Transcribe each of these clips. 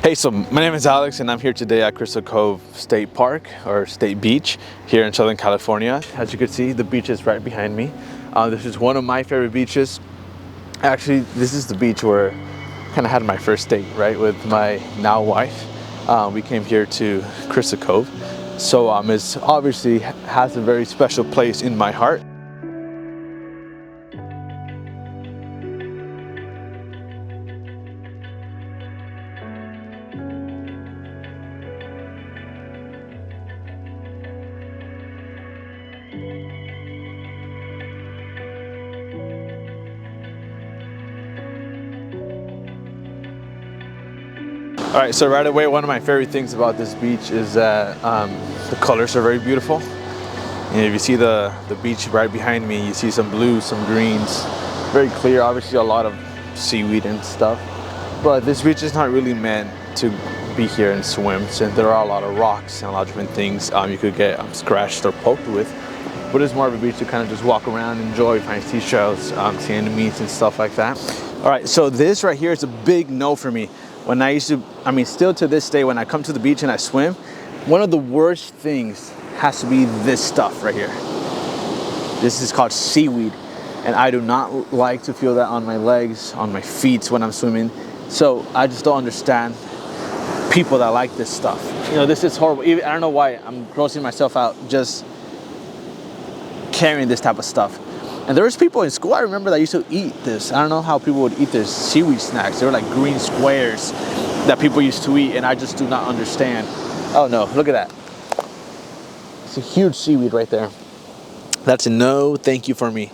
Hey, so my name is Alex and I'm here today at Crystal Cove State Park or State Beach here in Southern California. As you can see, the beach is right behind me. This is one of my favorite beaches. Actually, this is the beach where I kind of had my first date, right, with my now wife. We came here to Crystal Cove. So it's obviously has a very special place in my heart. All right, so right away, one of my favorite things about this beach is that the colors are very beautiful. And if you see the beach right behind me, you see some blues, some greens, very clear, obviously a lot of seaweed and stuff. But this beach is not really meant to be here and swim, since there are a lot of rocks and a lot of different things you could get scratched or poked with. But it's more of a beach to kind of just walk around, enjoy, find seashells, see enemies and stuff like that. All right, so this right here is a big no for me. When I used to, still to this day, when I come to the beach and I swim, one of the worst things has to be this stuff right here. This is called seaweed, and I do not like to feel that on my legs, on my feet when I'm swimming. So I just don't understand people that like this stuff. You know, this is horrible. I don't know why I'm grossing myself out just carrying this type of stuff. And there was people in school, I remember, that used to eat this. I don't know how people would eat this seaweed snacks. They were like green squares that people used to eat, and I just do not understand. Oh no, look at that. It's a huge seaweed right there. That's a no thank you for me.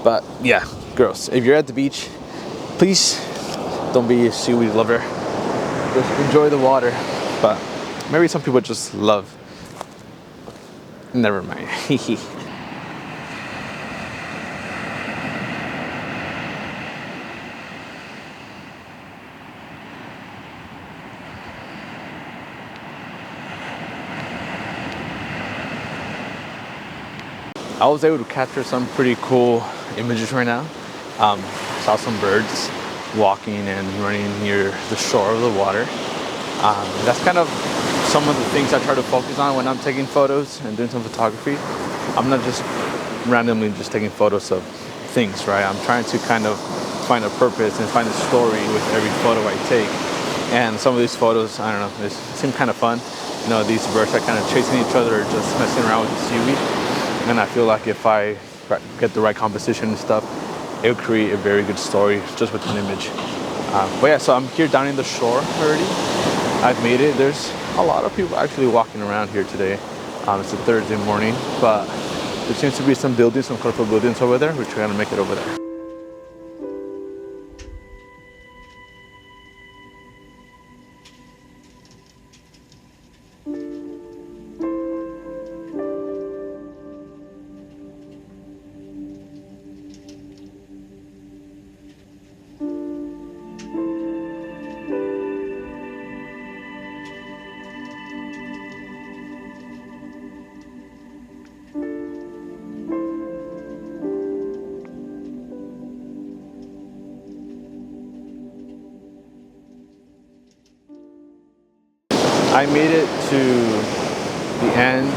But yeah, girls, if you're at the beach, please don't be a seaweed lover. Just enjoy the water. But maybe some people just love. Never mind. I was able to capture some pretty cool images right now. Saw some birds walking and running near the shore of the water. That's kind of some of the things I try to focus on when I'm taking photos and doing some photography. I'm not just randomly just taking photos of things, right? I'm trying to kind of find a purpose and find a story with every photo I take. And some of these photos, I don't know, they seem kind of fun. You know, these birds are kind of chasing each other or just messing around with the seaweed. And I feel like if I get the right composition and stuff, it will create a very good story just with an image. But yeah, so I'm here down in the shore already. I've made it. There's a lot of people actually walking around here today. It's a Thursday morning, but there seems to be some buildings, some colorful buildings over there. We're trying to make it over there. I made it to the end,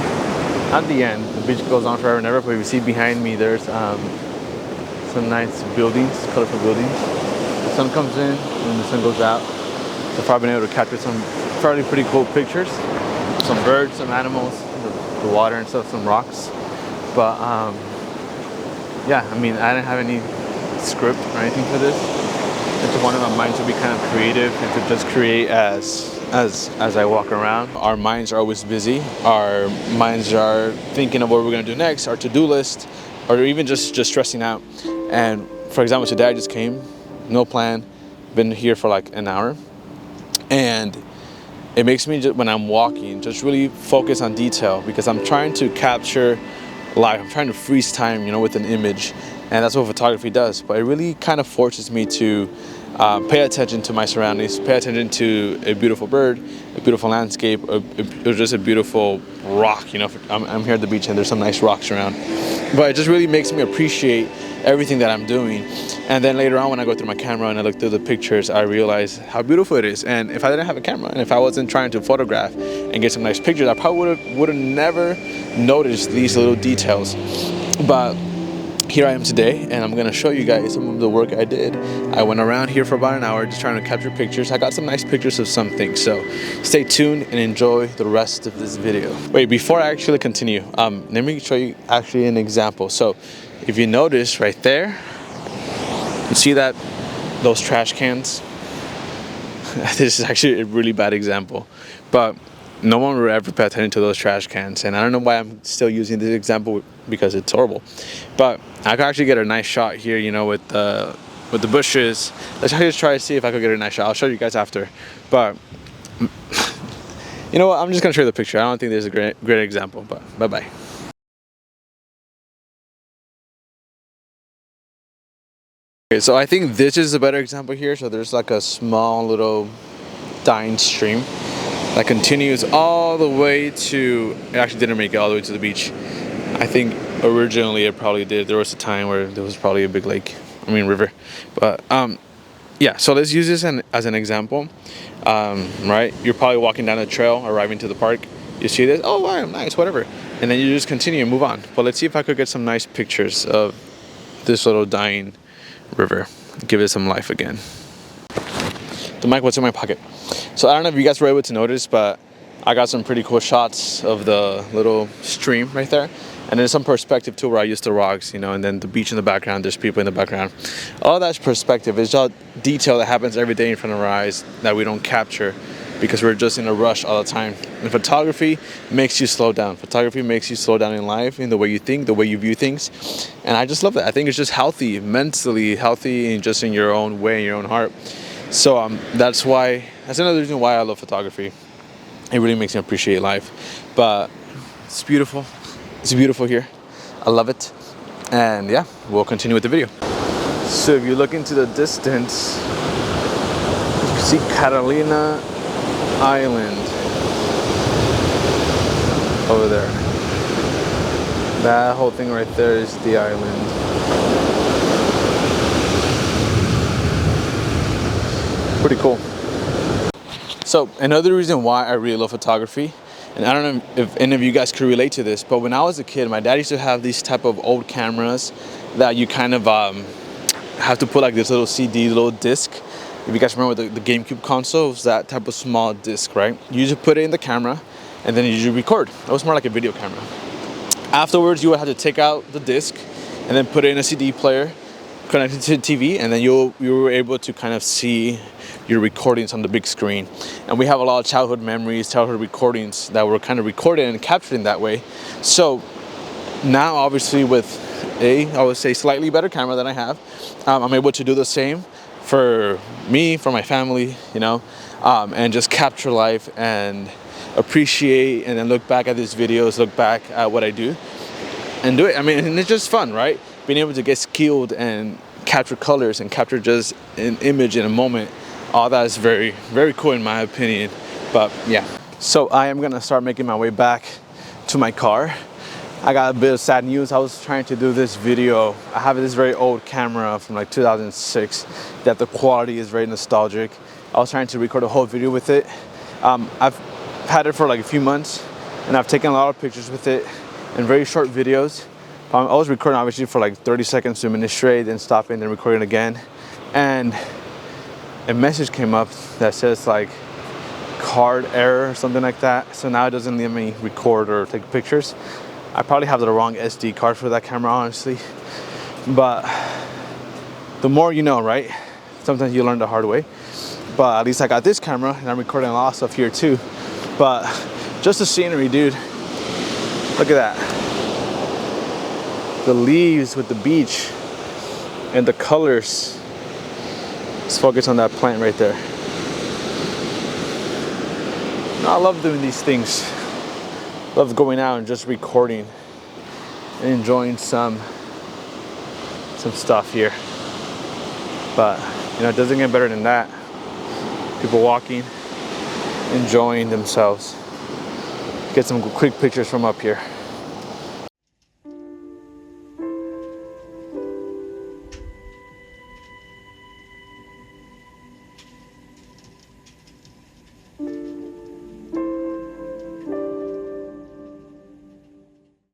not the end, the beach goes on forever and ever, but you see behind me there's some nice buildings, colorful buildings. The sun comes in and the sun goes out. So I've probably been able to capture some fairly pretty cool pictures. Some birds, some animals, the water and stuff, some rocks. But yeah, I didn't have any script or anything for this. It's just one of my minds to be kind of creative and to just create as I walk around. Our minds are always busy. Our minds are thinking of what we're gonna do next, our to-do list, or even just stressing out. And for example, today I just came, no plan, been here for like an hour. And it makes me, when I'm walking, just really focus on detail, because I'm trying to capture life. I'm trying to freeze time, with an image. And that's what photography does. But it really kind of forces me to pay attention to my surroundings, pay attention to a beautiful bird, a beautiful landscape, or just a beautiful rock. You know, I'm here at the beach and there's some nice rocks around. But it just really makes me appreciate everything that I'm doing. And then later on when I go through my camera and I look through the pictures, I realize how beautiful it is. And if I didn't have a camera and if I wasn't trying to photograph and get some nice pictures, I probably would have never noticed these little details. But here I am today, and I'm gonna show you guys some of the work I did. I went around here for about an hour just trying to capture pictures. I got some nice pictures of some things, so stay tuned and enjoy the rest of this video. Wait, before I actually continue, let me show you actually an example. So if you notice right there, you see that those trash cans? This is actually a really bad example, but no one will ever pay attention to those trash cans. And I don't know why I'm still using this example, because it's horrible. But I could actually get a nice shot here, you know, with the bushes. Let's just try to see if I could get a nice shot. I'll show you guys after. But you know what? I'm just gonna show you the picture. I don't think there's a great example. But bye-bye. Okay, so I think this is a better example here. So there's like a small little dying stream that continues all the way to, it actually didn't make it all the way to the beach. I think originally it probably did. There was a time where there was probably a big river. But yeah, so let's use this as an example. Right, you're probably walking down the trail, arriving to the park. You see this, oh wow, nice, whatever. And then you just continue and move on. But let's see if I could get some nice pictures of this little dying river. Give it some life again. The mic was in my pocket. So I don't know if you guys were able to notice, but I got some pretty cool shots of the little stream right there. And there's some perspective too where I used the rocks, you know, and then the beach in the background, there's people in the background. All that's perspective. It's all detail that happens every day in front of our eyes that we don't capture because we're just in a rush all the time. And photography makes you slow down. Photography makes you slow down in life, in the way you think, the way you view things. And I just love that. I think it's just healthy, mentally healthy, and just in your own way, in your own heart. So that's another reason why I love photography. It really makes me appreciate life. But it's beautiful. It's beautiful here. I love it. And yeah, we'll continue with the video. So if you look into the distance, you can see Catalina Island over there. That whole thing right there is the island. Pretty cool. So another reason why I really love photography, and I don't know if any of you guys could relate to this, but when I was a kid, my dad used to have these type of old cameras that you kind of have to put like this little CD, little disc. If you guys remember the GameCube console, it was that type of small disc, right? You just put it in the camera and then you record. It was more like a video camera. Afterwards, you would have to take out the disc and then put it in a CD player, connect it to the TV, and then you were able to kind of see your recordings on the big screen. And we have a lot of childhood memories, childhood recordings that were kind of recorded and captured in that way. So now, obviously, with I would say slightly better camera than I have, I'm able to do the same for me, for my family, you know, and just capture life and appreciate, and then look back at these videos, look back at what I do and do it. I mean, and it's just fun, right? Being able to get skilled and capture colors and capture just an image in a moment. All that is very, very cool in my opinion. But yeah, so I am gonna start making my way back to my car. I got a bit of sad news. I was trying to do this video. I have this very old camera from like 2006 that the quality is very nostalgic. I was trying to record a whole video with it. I've had it for like a few months and I've taken a lot of pictures with it and very short videos. I was recording obviously for like 30 seconds to a minute straight, then stopping, then recording again. And a message came up that says like card error or something like that. So now it doesn't let me record or take pictures. I probably have the wrong SD card for that camera, honestly. But the more you know, right? Sometimes you learn the hard way. But at least I got this camera and I'm recording a lot of stuff here too. But just the scenery, dude. Look at that. The leaves with the beach and the colors. Let's focus on that plant right there. I love doing these things. Love going out and just recording and enjoying some stuff here. But you know, it doesn't get better than that. People walking, enjoying themselves. Get some quick pictures from up here.